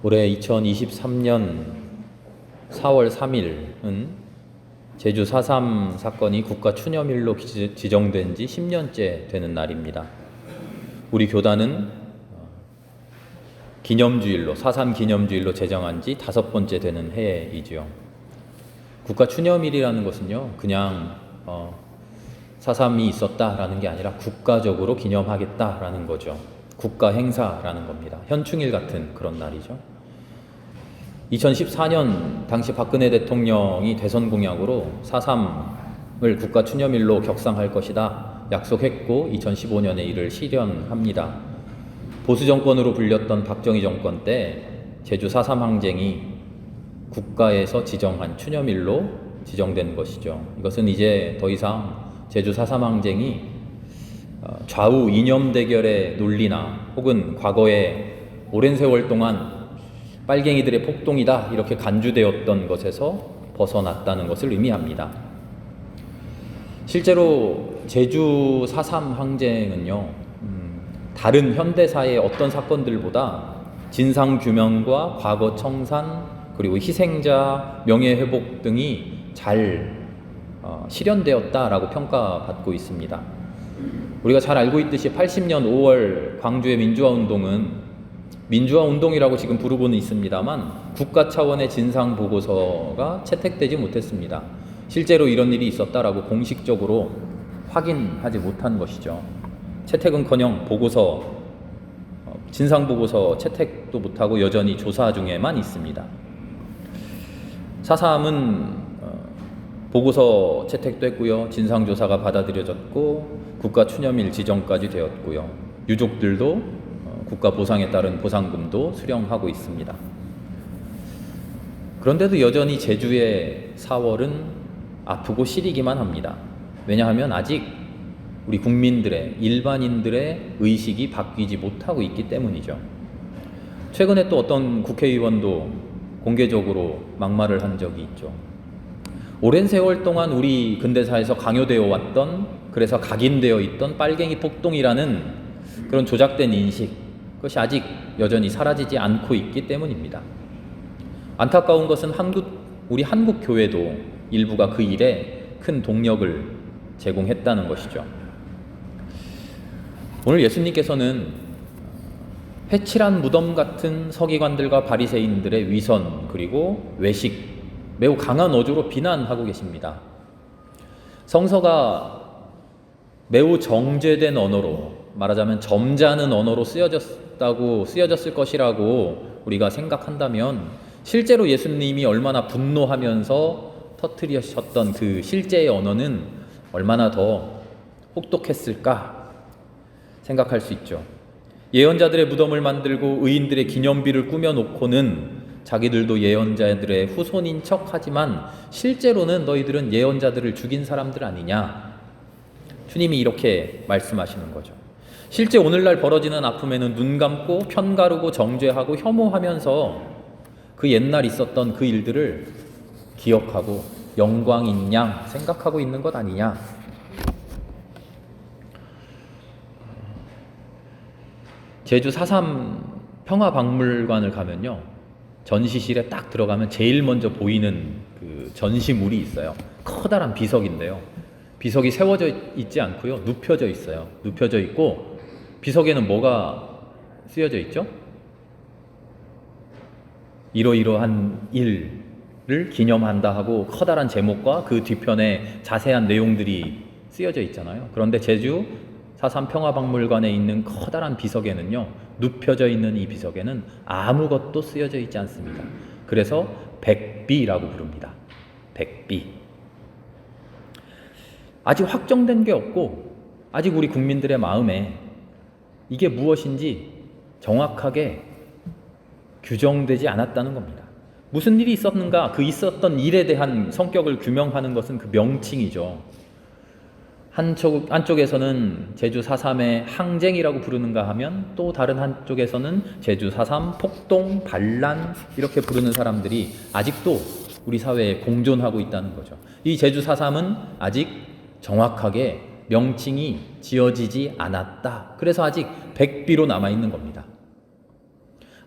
올해 2023년 4월 3일은 제주 4.3 사건이 국가 추념일로 지정된 지 10년째 되는 날입니다. 우리 교단은 기념주일로 4.3 기념주일로 제정한 지 5번째 되는 해이죠. 국가 추념일이라는 것은요, 그냥 4.3이 있었다라는 게 아니라 국가적으로 기념하겠다라는 거죠. 국가 행사라는 겁니다. 현충일 같은 그런 날이죠. 2014년 당시 박근혜 대통령이 대선 공약으로 4.3을 국가 추념일로 격상할 것이다 약속했고 2015년에 이를 실현합니다. 보수 정권으로 불렸던 박정희 정권 때 제주 4.3 항쟁이 국가에서 지정한 추념일로 지정된 것이죠. 이것은 이제 더 이상 제주 4.3 항쟁이 좌우 이념 대결의 논리나 혹은 과거에 오랜 세월 동안 빨갱이들의 폭동이다 이렇게 간주되었던 것에서 벗어났다는 것을 의미합니다. 실제로 제주 4.3 항쟁은요, 다른 현대사의 어떤 사건들보다 진상규명과 과거 청산 그리고 희생자 명예회복 등이 잘 실현되었다라고 평가받고 있습니다. 우리가 잘 알고 있듯이 80년 5월 광주의 민주화운동은 민주화운동이라고 지금 부르고는 있습니다만 국가 차원의 진상보고서가 채택되지 못했습니다. 실제로 이런 일이 있었다라고 공식적으로 확인하지 못한 것이죠. 채택은커녕 보고서, 진상보고서 채택도 못하고 여전히 조사 중에만 있습니다. 4.3은 보고서 채택됐고요. 진상조사가 받아들여졌고 국가 추념일 지정까지 되었고요. 유족들도 국가 보상에 따른 보상금도 수령하고 있습니다. 그런데도 여전히 제주의 4월은 아프고 시리기만 합니다. 왜냐하면 아직 우리 국민들의, 일반인들의 의식이 바뀌지 못하고 있기 때문이죠. 최근에 또 어떤 국회의원도 공개적으로 막말을 한 적이 있죠. 오랜 세월 동안 우리 근대사에서 강요되어 왔던, 그래서 각인되어 있던 빨갱이 폭동이라는 그런 조작된 인식, 그것이 아직 여전히 사라지지 않고 있기 때문입니다. 안타까운 것은 우리 한국 교회도 일부가 그 일에 큰 동력을 제공했다는 것이죠. 오늘 예수님께서는 회칠한 무덤 같은 서기관들과 바리새인들의 위선 그리고 외식, 매우 강한 어조로 비난하고 계십니다. 성서가 매우 정제된 언어로, 말하자면 점잖은 언어로 쓰여졌을 것이라고 우리가 생각한다면 실제로 예수님이 얼마나 분노하면서 터뜨리셨던 그 실제의 언어는 얼마나 더 혹독했을까 생각할 수 있죠. 예언자들의 무덤을 만들고 의인들의 기념비를 꾸며놓고는 자기들도 예언자들의 후손인 척하지만 실제로는 너희들은 예언자들을 죽인 사람들 아니냐, 주님이 이렇게 말씀하시는 거죠. 실제 오늘날 벌어지는 아픔에는 눈 감고 편가르고 정죄하고 혐오하면서 그 옛날 있었던 그 일들을 기억하고 영광인 양 생각하고 있는 것 아니냐. 제주 4.3 평화박물관을 가면요, 전시실에 딱 들어가면 제일 먼저 보이는 그 전시물이 있어요. 커다란 비석인데요, 비석이 세워져 있지 않고요, 눕혀져 있어요. 눕혀져 있고 비석에는 뭐가 쓰여져 있죠? 이러이러한 일을 기념한다 하고 커다란 제목과 그 뒤편에 자세한 내용들이 쓰여져 있잖아요. 그런데 제주 4.3 평화박물관에 있는 커다란 비석에는요, 눕혀져 있는 이 비석에는 아무것도 쓰여져 있지 않습니다. 그래서 백비라고 부릅니다. 백비. 아직 확정된 게 없고 아직 우리 국민들의 마음에 이게 무엇인지 정확하게 규정되지 않았다는 겁니다. 무슨 일이 있었는가, 그 있었던 일에 대한 성격을 규명하는 것은 그 명칭이죠. 한쪽에서는 제주 4.3의 항쟁이라고 부르는가 하면 또 다른 한쪽에서는 제주 4.3 폭동, 반란 이렇게 부르는 사람들이 아직도 우리 사회에 공존하고 있다는 거죠. 이 제주 4.3은 아직 정확하게 명칭이 지어지지 않았다. 그래서 아직 백비로 남아있는 겁니다.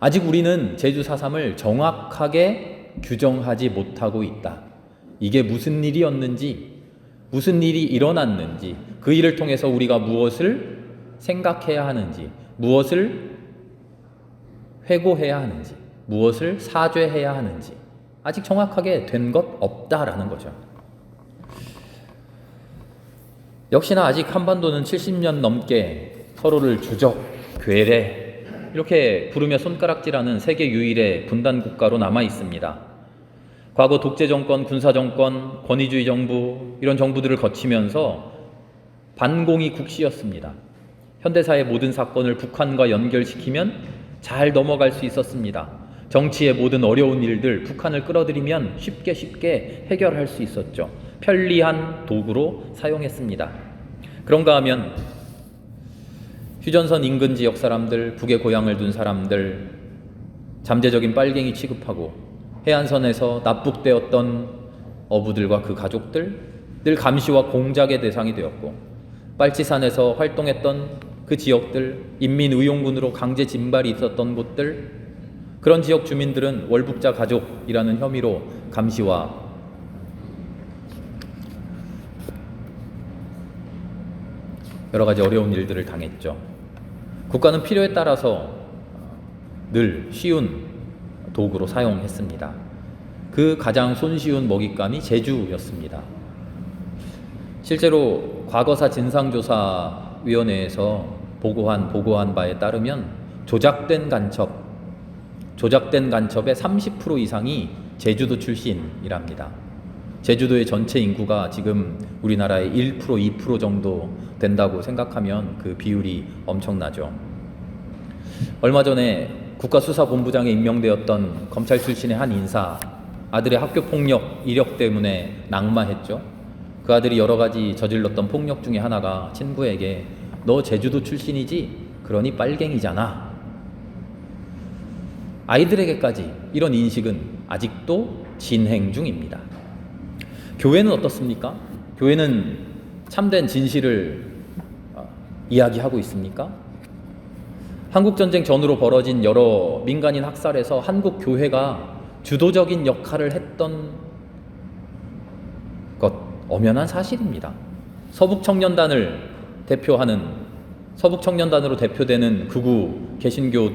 아직 우리는 제주 4.3을 정확하게 규정하지 못하고 있다. 이게 무슨 일이었는지, 무슨 일이 일어났는지, 그 일을 통해서 우리가 무엇을 생각해야 하는지, 무엇을 회고해야 하는지, 무엇을 사죄해야 하는지 아직 정확하게 된 것 없다라는 거죠. 역시나 아직 한반도는 70년 넘게 서로를 주적, 괴뢰 이렇게 부르며 손가락질하는 세계 유일의 분단 국가로 남아 있습니다. 과거 독재 정권, 군사 정권, 권위주의 정부 이런 정부들을 거치면서 반공이 국시였습니다. 현대사의 모든 사건을 북한과 연결시키면 잘 넘어갈 수 있었습니다. 정치의 모든 어려운 일들 북한을 끌어들이면 쉽게 해결할 수 있었죠. 편리한 도구로 사용했습니다. 그런가 하면 휴전선 인근 지역 사람들, 북에 고향을 둔 사람들, 잠재적인 빨갱이 취급하고 해안선에서 납북되었던 어부들과 그 가족들 늘 감시와 공작의 대상이 되었고, 빨치산에서 활동했던 그 지역들, 인민의용군으로 강제 진발이 있었던 곳들, 그런 지역 주민들은 월북자 가족이라는 혐의로 감시와 여러 가지 어려운 일들을 당했죠. 국가는 필요에 따라서 늘 쉬운 도구로 사용했습니다. 그 가장 손쉬운 먹잇감이 제주였습니다. 실제로 과거사 진상조사위원회에서 보고한 바에 따르면 조작된 간첩의 30% 이상이 제주도 출신이랍니다. 제주도의 전체 인구가 지금 우리나라의 1%, 2% 정도 된다고 생각하면 그 비율이 엄청나죠. 얼마 전에 국가수사본부장에 임명되었던 검찰 출신의 한 인사, 아들의 학교폭력 이력 때문에 낙마했죠. 그 아들이 여러 가지 저질렀던 폭력 중에 하나가 친구에게 너 제주도 출신이지? 그러니 빨갱이잖아. 아이들에게까지 이런 인식은 아직도 진행 중입니다. 교회는 어떻습니까? 교회는 참된 진실을 이야기하고 있습니까? 한국전쟁 전후로 벌어진 여러 민간인 학살에서 한국 교회가 주도적인 역할을 했던 것, 엄연한 사실입니다. 서북청년단으로 대표되는 극우 개신교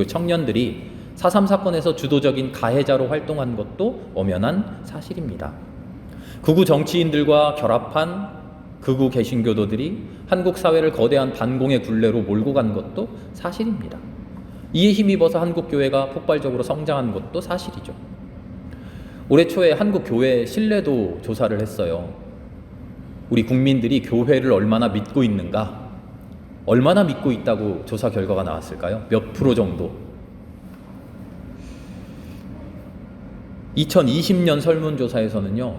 청년들이 4.3 사건에서 주도적인 가해자로 활동한 것도 엄연한 사실입니다. 극우 정치인들과 결합한 극우 개신교도들이 한국 사회를 거대한 반공의 굴레로 몰고 간 것도 사실입니다. 이에 힘입어서 한국 교회가 폭발적으로 성장한 것도 사실이죠. 올해 초에 한국 교회 신뢰도 조사를 했어요. 우리 국민들이 교회를 얼마나 믿고 있는가, 얼마나 믿고 있다고 조사 결과가 나왔을까요? 몇 프로 정도? 2020년 설문조사에서는요,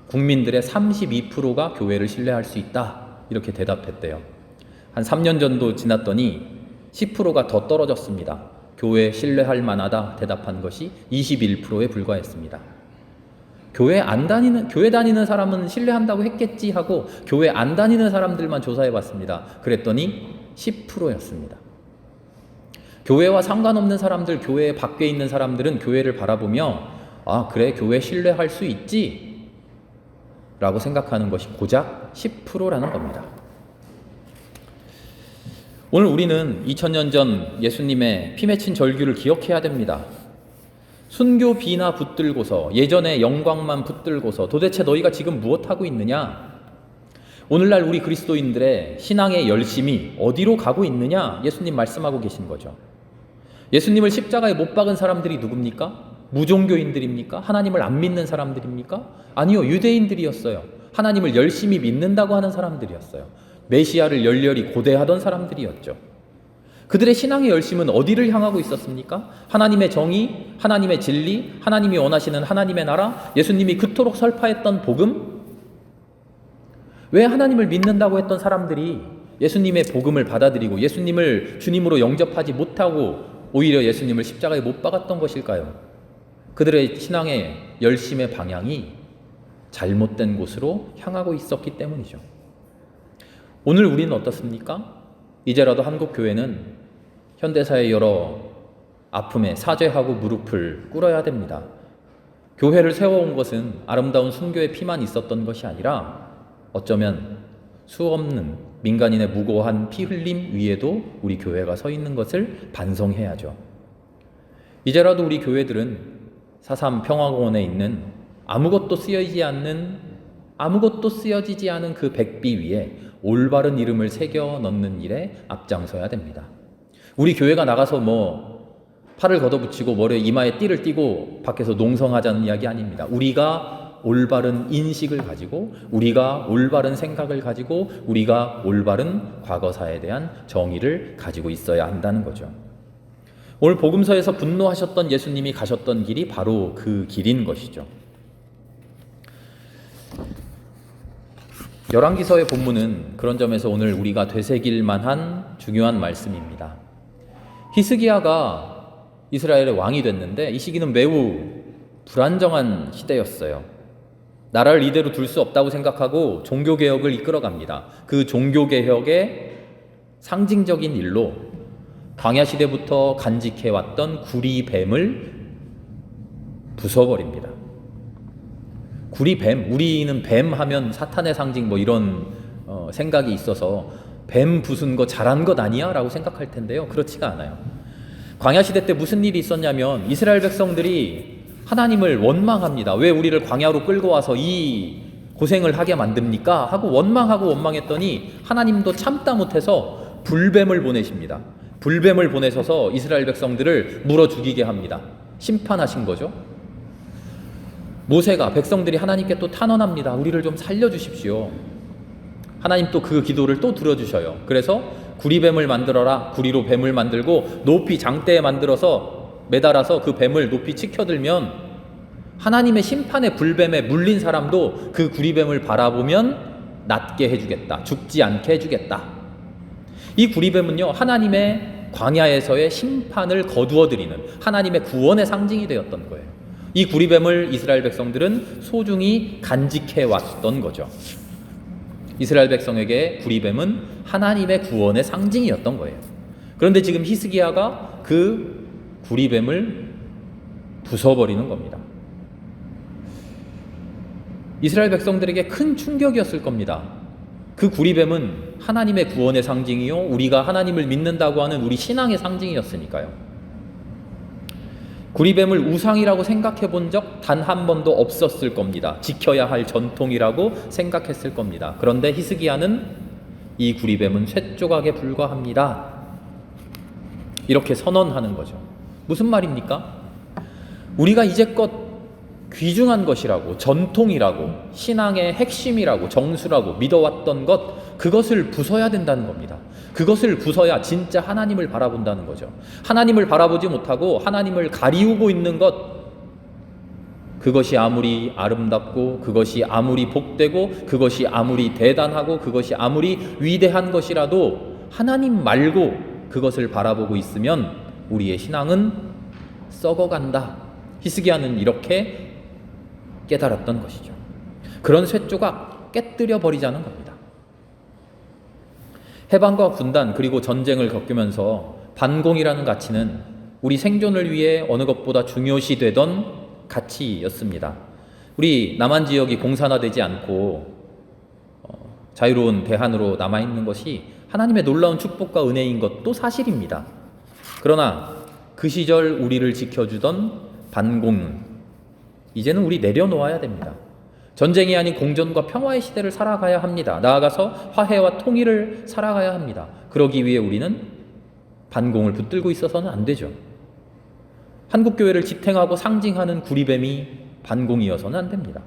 국민들의 32%가 교회를 신뢰할 수 있다, 이렇게 대답했대요. 한 3년 정도 지났더니 10%가 더 떨어졌습니다. 교회 신뢰할 만하다 대답한 것이 21%에 불과했습니다. 교회 다니는 사람은 신뢰한다고 했겠지 하고 교회 안 다니는 사람들만 조사해 봤습니다. 그랬더니 10%였습니다. 교회와 상관없는 사람들, 교회 밖에 있는 사람들은 교회를 바라보며 아, 그래, 교회 신뢰할 수 있지 라고 생각하는 것이 고작 10%라는 겁니다. 오늘 우리는 2000년 전 예수님의 피 맺힌 절규를 기억해야 됩니다. 순교 비나 붙들고서, 예전의 영광만 붙들고서 도대체 너희가 지금 무엇하고 있느냐? 오늘날 우리 그리스도인들의 신앙의 열심이 어디로 가고 있느냐? 예수님 말씀하고 계신 거죠. 예수님을 십자가에 못 박은 사람들이 누굽니까? 무종교인들입니까? 하나님을 안 믿는 사람들입니까? 아니요, 유대인들이었어요. 하나님을 열심히 믿는다고 하는 사람들이었어요. 메시아를 열렬히 고대하던 사람들이었죠. 그들의 신앙의 열심은 어디를 향하고 있었습니까? 하나님의 정의, 하나님의 진리, 하나님이 원하시는 하나님의 나라, 예수님이 그토록 설파했던 복음? 왜 하나님을 믿는다고 했던 사람들이 예수님의 복음을 받아들이고 예수님을 주님으로 영접하지 못하고 오히려 예수님을 십자가에 못 박았던 것일까요? 그들의 신앙의 열심의 방향이 잘못된 곳으로 향하고 있었기 때문이죠. 오늘 우리는 어떻습니까? 이제라도 한국 교회는 현대사의 여러 아픔에 사죄하고 무릎을 꿇어야 됩니다. 교회를 세워온 것은 아름다운 순교의 피만 있었던 것이 아니라 어쩌면 수없는 민간인의 무고한 피 흘림 위에도 우리 교회가 서 있는 것을 반성해야죠. 이제라도 우리 교회들은 4.3 평화공원에 있는 아무것도 쓰여지지 않은 그 백비 위에 올바른 이름을 새겨 넣는 일에 앞장서야 됩니다. 우리 교회가 나가서 팔을 걷어붙이고 머리에 이마에 띠를 띠고 밖에서 농성하자는 이야기 아닙니다. 우리가 올바른 인식을 가지고, 우리가 올바른 생각을 가지고, 우리가 올바른 과거사에 대한 정의를 가지고 있어야 한다는 거죠. 오늘 복음서에서 분노하셨던 예수님이 가셨던 길이 바로 그 길인 것이죠. 열왕기서의 본문은 그런 점에서 오늘 우리가 되새길 만한 중요한 말씀입니다. 히스기야가 이스라엘의 왕이 됐는데 이 시기는 매우 불안정한 시대였어요. 나라를 이대로 둘 수 없다고 생각하고 종교개혁을 이끌어갑니다. 그 종교개혁의 상징적인 일로 광야시대부터 간직해왔던 구리뱀을 부숴버립니다. 구리뱀, 우리는 뱀 하면 사탄의 상징 이런 생각이 있어서 뱀 부순 거 잘한 것 아니야? 라고 생각할 텐데요. 그렇지가 않아요. 광야시대 때 무슨 일이 있었냐면 이스라엘 백성들이 하나님을 원망합니다. 왜 우리를 광야로 끌고 와서 이 고생을 하게 만듭니까? 하고 원망했더니 하나님도 참다 못해서 불뱀을 보내십니다. 불뱀을 보내셔서 이스라엘 백성들을 물어 죽이게 합니다. 심판하신 거죠. 모세가 백성들이 하나님께 또 탄원합니다. 우리를 좀 살려주십시오. 하나님 또 그 기도를 또 들어주셔요. 그래서 구리뱀을 만들어라. 구리로 뱀을 만들고 높이 장대에 만들어서 매달아서 그 뱀을 높이 치켜들면 하나님의 심판의 불뱀에 물린 사람도 그 구리뱀을 바라보면 낫게 해주겠다. 죽지 않게 해주겠다. 이 구리뱀은요, 하나님의 광야에서의 심판을 거두어드리는 하나님의 구원의 상징이 되었던 거예요. 이 구리뱀을 이스라엘 백성들은 소중히 간직해왔던 거죠. 이스라엘 백성에게 구리뱀은 하나님의 구원의 상징이었던 거예요. 그런데 지금 히스기야가 그 구리뱀을 부숴버리는 겁니다. 이스라엘 백성들에게 큰 충격이었을 겁니다. 그 구리뱀은 하나님의 구원의 상징이요, 우리가 하나님을 믿는다고 하는 우리 신앙의 상징이었으니까요. 구리뱀을 우상이라고 생각해 본 적 단 한 번도 없었을 겁니다. 지켜야 할 전통이라고 생각했을 겁니다. 그런데 히스기야는 이 구리뱀은 쇳조각에 불과합니다. 이렇게 선언하는 거죠. 무슨 말입니까? 우리가 이제껏 귀중한 것이라고, 전통이라고, 신앙의 핵심이라고, 정수라고 믿어왔던 것, 그것을 부숴야 된다는 겁니다. 그것을 부숴야 진짜 하나님을 바라본다는 거죠. 하나님을 바라보지 못하고 하나님을 가리우고 있는 것, 그것이 아무리 아름답고, 그것이 아무리 복되고, 그것이 아무리 대단하고, 그것이 아무리 위대한 것이라도 하나님 말고 그것을 바라보고 있으면 우리의 신앙은 썩어간다. 히스기야는 이렇게 깨달았던 것이죠. 그런 쇳조각 깨뜨려 버리자는 겁니다. 해방과 분단 그리고 전쟁을 겪으면서 반공이라는 가치는 우리 생존을 위해 어느 것보다 중요시 되던 가치였습니다. 우리 남한 지역이 공산화되지 않고 자유로운 대한으로 남아있는 것이 하나님의 놀라운 축복과 은혜인 것도 사실입니다. 그러나 그 시절 우리를 지켜주던 반공은 이제는 우리 내려놓아야 됩니다. 전쟁이 아닌 공존과 평화의 시대를 살아가야 합니다. 나아가서 화해와 통일을 살아가야 합니다. 그러기 위해 우리는 반공을 붙들고 있어서는 안 되죠. 한국교회를 지탱하고 상징하는 구리뱀이 반공이어서는 안 됩니다.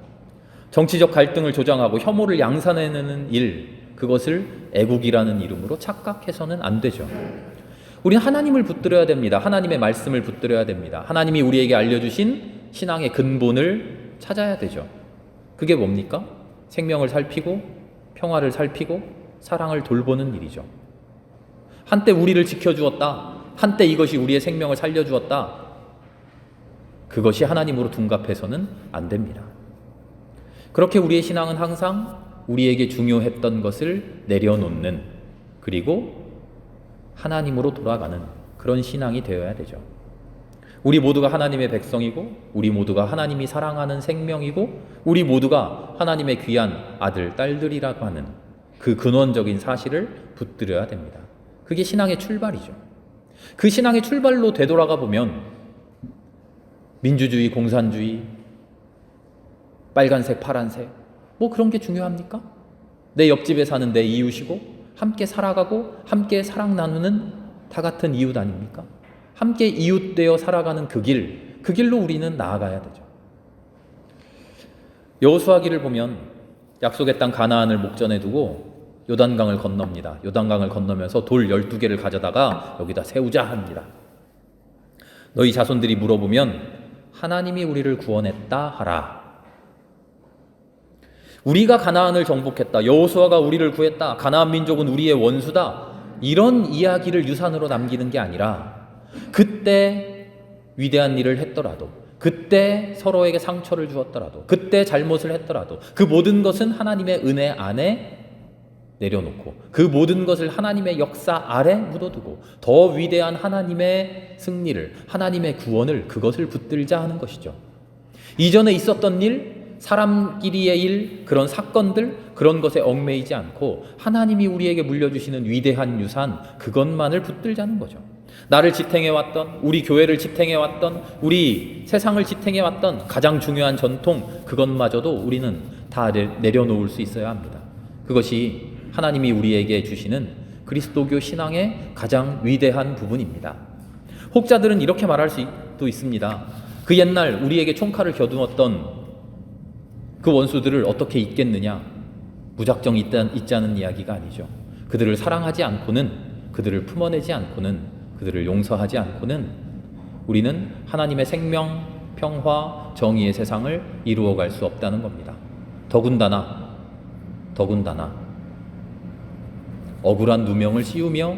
정치적 갈등을 조장하고 혐오를 양산해내는 일, 그것을 애국이라는 이름으로 착각해서는 안 되죠. 우리는 하나님을 붙들어야 됩니다. 하나님의 말씀을 붙들어야 됩니다. 하나님이 우리에게 알려주신 신앙의 근본을 찾아야 되죠. 그게 뭡니까? 생명을 살피고 평화를 살피고 사랑을 돌보는 일이죠. 한때 우리를 지켜주었다. 한때 이것이 우리의 생명을 살려주었다. 그것이 하나님으로 둔갑해서는 안 됩니다. 그렇게 우리의 신앙은 항상 우리에게 중요했던 것을 내려놓는, 그리고 하나님으로 돌아가는 그런 신앙이 되어야 되죠. 우리 모두가 하나님의 백성이고 우리 모두가 하나님이 사랑하는 생명이고 우리 모두가 하나님의 귀한 아들, 딸들이라고 하는 그 근원적인 사실을 붙들어야 됩니다. 그게 신앙의 출발이죠. 그 신앙의 출발로 되돌아가 보면 민주주의, 공산주의, 빨간색, 파란색 뭐 그런 게 중요합니까? 내 옆집에 사는 내 이웃이고 함께 살아가고 함께 사랑 나누는 다 같은 이웃 아닙니까? 함께 이웃되어 살아가는 그 길로 우리는 나아가야 되죠. 여호수아기를 보면 약속의 땅 가나안을 목전에 두고 요단강을 건넙니다. 요단강을 건너면서 돌 12개를 가져다가 여기다 세우자 합니다. 너희 자손들이 물어보면 하나님이 우리를 구원했다 하라. 우리가 가나안을 정복했다. 여호수아가 우리를 구했다. 가나안 민족은 우리의 원수다. 이런 이야기를 유산으로 남기는 게 아니라 그때 위대한 일을 했더라도 그때 서로에게 상처를 주었더라도 그때 잘못을 했더라도 그 모든 것은 하나님의 은혜 안에 내려놓고 그 모든 것을 하나님의 역사 아래 묻어두고 더 위대한 하나님의 승리를 하나님의 구원을 그것을 붙들자 하는 것이죠. 이전에 있었던 일 사람끼리의 일, 그런 사건들, 그런 것에 얽매이지 않고 하나님이 우리에게 물려주시는 위대한 유산, 그것만을 붙들자는 거죠. 나를 지탱해왔던, 우리 교회를 지탱해왔던, 우리 세상을 지탱해왔던 가장 중요한 전통, 그것마저도 우리는 다 내려놓을 수 있어야 합니다. 그것이 하나님이 우리에게 주시는 그리스도교 신앙의 가장 위대한 부분입니다. 혹자들은 이렇게 말할 수도 있습니다. 그 옛날 우리에게 총칼을 겨누었던 그 원수들을 어떻게 잊겠느냐? 무작정 잊자는 이야기가 아니죠. 그들을 사랑하지 않고는, 그들을 품어내지 않고는, 그들을 용서하지 않고는 우리는 하나님의 생명, 평화, 정의의 세상을 이루어갈 수 없다는 겁니다. 더군다나 억울한 누명을 씌우며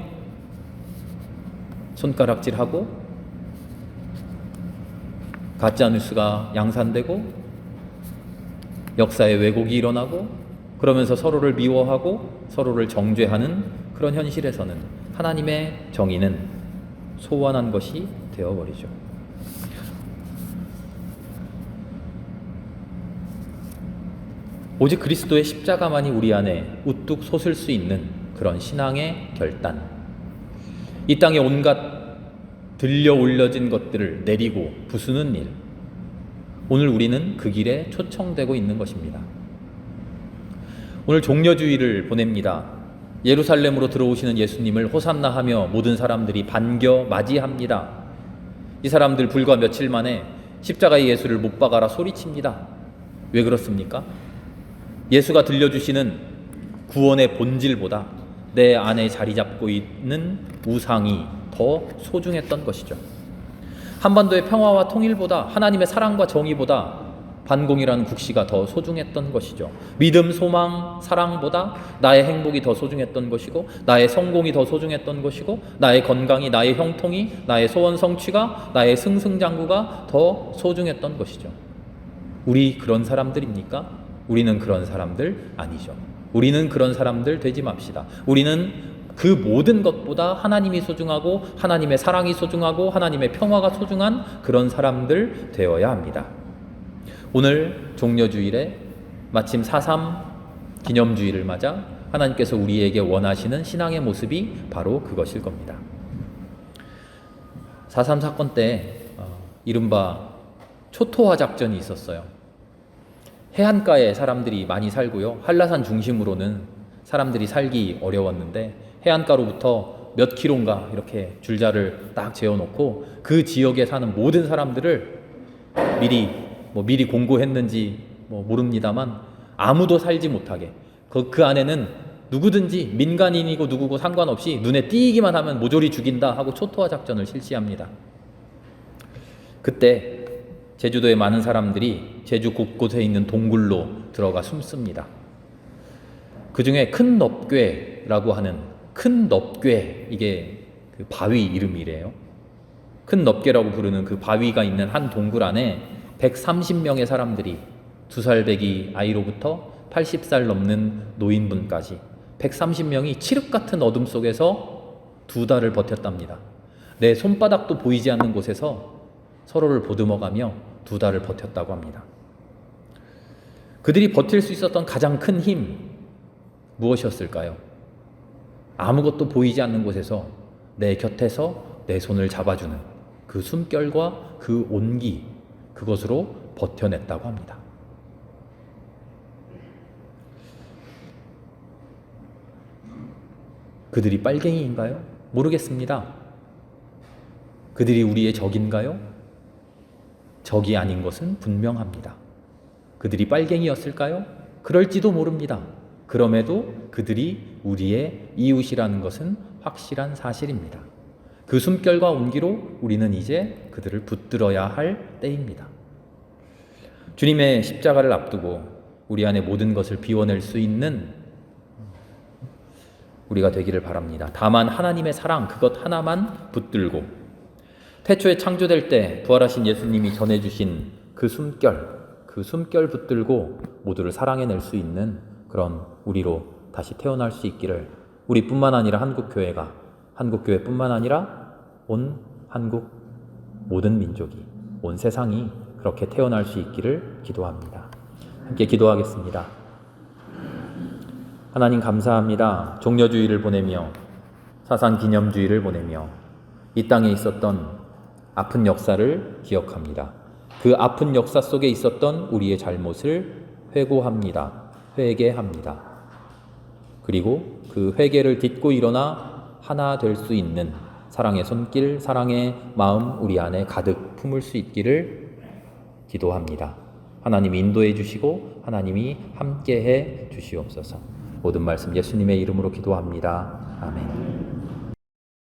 손가락질하고 가짜뉴스가 양산되고 역사의 왜곡이 일어나고 그러면서 서로를 미워하고 서로를 정죄하는 그런 현실에서는 하나님의 정의는 소원한 것이 되어버리죠. 오직 그리스도의 십자가만이 우리 안에 우뚝 솟을 수 있는 그런 신앙의 결단. 이 땅에 온갖 들려 올려진 것들을 내리고 부수는 일. 오늘 우리는 그 길에 초청되고 있는 것입니다. 오늘 종려주의를 보냅니다. 예루살렘으로 들어오시는 예수님을 호산나 하며 모든 사람들이 반겨 맞이합니다. 이 사람들 불과 며칠 만에 십자가의 예수를 못 박아라 소리칩니다. 왜 그렇습니까? 예수가 들려주시는 구원의 본질보다 내 안에 자리 잡고 있는 우상이 더 소중했던 것이죠. 한반도의 평화와 통일보다 하나님의 사랑과 정의보다 반공이라는 국시가 더 소중했던 것이죠. 믿음, 소망, 사랑보다 나의 행복이 더 소중했던 것이고 나의 성공이 더 소중했던 것이고 나의 건강이, 나의 형통이, 나의 소원 성취가, 나의 승승장구가 더 소중했던 것이죠. 우리 그런 사람들입니까? 우리는 그런 사람들 아니죠. 우리는 그런 사람들 되지 맙시다. 우리는 그 모든 것보다 하나님이 소중하고 하나님의 사랑이 소중하고 하나님의 평화가 소중한 그런 사람들 되어야 합니다. 오늘 종려주일에 마침 4.3 기념주일을 맞아 하나님께서 우리에게 원하시는 신앙의 모습이 바로 그것일 겁니다. 4.3 사건 때 이른바 초토화 작전이 있었어요. 해안가에 사람들이 많이 살고요. 한라산 중심으로는 사람들이 살기 어려웠는데 해안가로부터 몇 킬로인가 이렇게 줄자를 딱 재어놓고 그 지역에 사는 모든 사람들을 미리 공고했는지 모릅니다만 아무도 살지 못하게 그 안에는 누구든지 민간인이고 누구고 상관없이 눈에 띄기만 하면 모조리 죽인다 하고 초토화 작전을 실시합니다. 그때 제주도의 많은 사람들이 제주 곳곳에 있는 동굴로 들어가 숨습니다. 그 중에 큰 넙괴라고 하는 큰 넙괴, 이게 그 바위 이름이래요. 큰 넙괴라고 부르는 그 바위가 있는 한 동굴 안에 130명의 사람들이 2살 배기 아이로부터 80살 넘는 노인분까지 130명이 칠흑 같은 어둠 속에서 2달을 버텼답니다. 내 손바닥도 보이지 않는 곳에서 서로를 보듬어가며 2달을 버텼다고 합니다. 그들이 버틸 수 있었던 가장 큰 힘 무엇이었을까요? 아무것도 보이지 않는 곳에서 내 곁에서 내 손을 잡아주는 그 숨결과 그 온기, 그것으로 버텨냈다고 합니다. 그들이 빨갱이인가요? 모르겠습니다. 그들이 우리의 적인가요? 적이 아닌 것은 분명합니다. 그들이 빨갱이였을까요? 그럴지도 모릅니다. 그럼에도 그들이 우리의 이웃이라는 것은 확실한 사실입니다. 그 숨결과 온기로 우리는 이제 그들을 붙들어야 할 때입니다. 주님의 십자가를 앞두고 우리 안에 모든 것을 비워낼 수 있는 우리가 되기를 바랍니다. 다만 하나님의 사랑, 그것 하나만 붙들고 태초에 창조될 때 부활하신 예수님이 전해주신 그 숨결 붙들고 모두를 사랑해낼 수 있는 그런 우리로 다시 태어날 수 있기를, 우리뿐만 아니라 한국교회뿐만 아니라 온 한국 모든 민족이, 온 세상이 그렇게 태어날 수 있기를 기도합니다. 함께 기도하겠습니다. 하나님 감사합니다. 종려주의를 보내며 사상기념주의를 보내며 이 땅에 있었던 아픈 역사를 기억합니다. 그 아픈 역사 속에 있었던 우리의 잘못을 회개합니다. 그리고 그 회개를 딛고 일어나 하나 될 수 있는 사랑의 손길, 사랑의 마음 우리 안에 가득 품을 수 있기를 기도합니다. 하나님이 인도해 주시고 하나님이 함께해 주시옵소서. 모든 말씀 예수님의 이름으로 기도합니다. 아멘.